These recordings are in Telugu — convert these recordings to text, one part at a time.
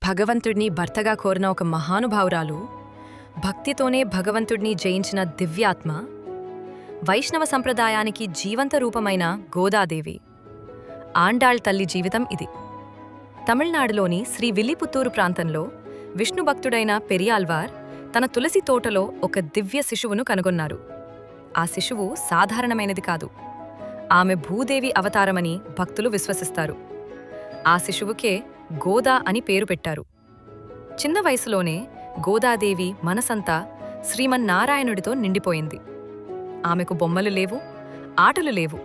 భగవంతుడిని భర్తగా కోరిన ఒక మహానుభావురాలు, భక్తితోనే భగవంతుడిని జయించిన దివ్యాత్మ, వైష్ణవ సంప్రదాయానికి జీవంత రూపమైన గోదాదేవి, ఆండాళ్ తల్లి జీవితం ఇది. తమిళనాడులోని శ్రీ విల్లిపుత్తూరు ప్రాంతంలో విష్ణుభక్తుడైన పెరియాల్వార్ తన తులసి తోటలో ఒక దివ్య శిశువును కనుగొన్నారు. ఆ శిశువు సాధారణమైనది కాదు. ఆమె భూదేవి అవతారమని భక్తులు విశ్వసిస్తారు. ఆ శిశువుకే గోదా అని పేరు పెట్టారు. చిన్న వయసులోనే గోదాదేవి మనసంతా శ్రీమన్నారాయణుడితో నిండిపోయింది. ఆమెకు బొమ్మలు లేవు, ఆటలు లేవు.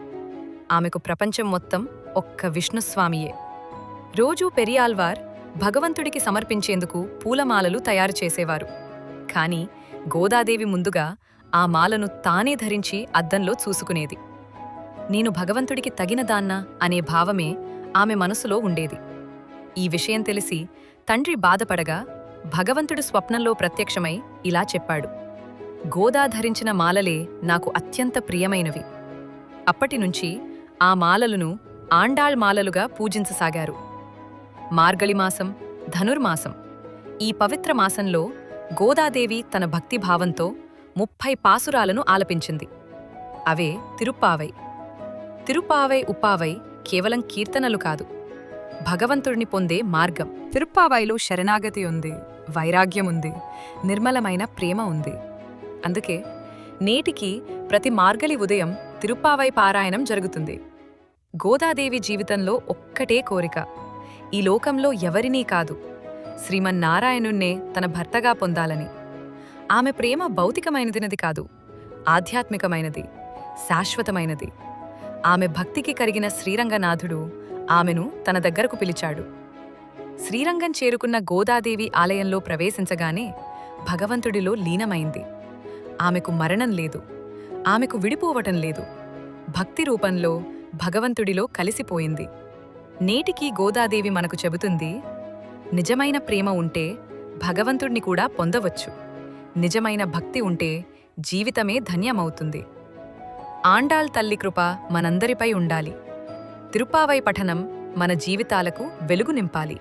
ఆమెకు ప్రపంచం మొత్తం ఒక్క విష్ణుస్వామియే. రోజూ పెరియాల్వార్ భగవంతుడికి సమర్పించేందుకు పూలమాలలు తయారు చేసేవారు. కాని గోదాదేవి ముందుగా ఆ మాలను తానే ధరించి అద్దంలో చూసుకునేది. నేను భగవంతుడికి తగినదాన్నా అనే భావమే ఆమె మనసులో ఉండేది. ఈ విషయం తెలిసి తండ్రి బాధపడగా భగవంతుడు స్వప్నంలో ప్రత్యక్షమై ఇలా చెప్పాడు: గోదా ధరించిన మాలలే నాకు అత్యంత ప్రియమైనవి. అప్పటినుంచి ఆ మాలలను ఆండాళ్ మాలలుగా పూజించసాగారు. మార్గళిమాసం, ధనుర్మాసం, ఈ పవిత్ర మాసంలో గోదాదేవి తన భక్తిభావంతో 30 పాసురాలను ఆలపించింది. అవే తిరుప్పావై. తిరుప్పావై ఉప్పావై కేవలం కీర్తనలు కాదు, భగవంతుడిని పొందే మార్గం. తిరుప్పావైలో శరణాగతి ఉంది, వైరాగ్యముంది, నిర్మలమైన ప్రేమ ఉంది. అందుకే నేటికి ప్రతి మార్గళి ఉదయం తిరుప్పావై పారాయణం జరుగుతుంది. గోదాదేవి జీవితంలో ఒక్కటే కోరిక: ఈ లోకంలో ఎవరినీ కాదు, శ్రీమన్నారాయణుణ్ణే తన భర్తగా పొందాలని. ఆమె ప్రేమ భౌతికమైనదినది కాదు, ఆధ్యాత్మికమైనది, శాశ్వతమైనది. ఆమె భక్తికి కరిగిన శ్రీరంగనాథుడు ఆమెను తన దగ్గరకు పిలిచాడు. శ్రీరంగం చేరుకున్న గోదాదేవి ఆలయంలో ప్రవేశించగానే భగవంతుడిలో లీనమైంది. ఆమెకు మరణం లేదు, ఆమెకు విడిపోవటం లేదు. భక్తి రూపంలో భగవంతుడిలో కలిసిపోయింది. నేటికీ గోదాదేవి మనకు చెబుతుంది: నిజమైన ప్రేమ ఉంటే భగవంతుడిని కూడా పొందవచ్చు. నిజమైన భక్తి ఉంటే జీవితమే ధన్యమవుతుంది. ఆండాళ్ తల్లి కృప మనందరిపై ఉండాలి. తిరుప్పావై పఠనం మన జీవితాలకు వెలుగు నింపాలి.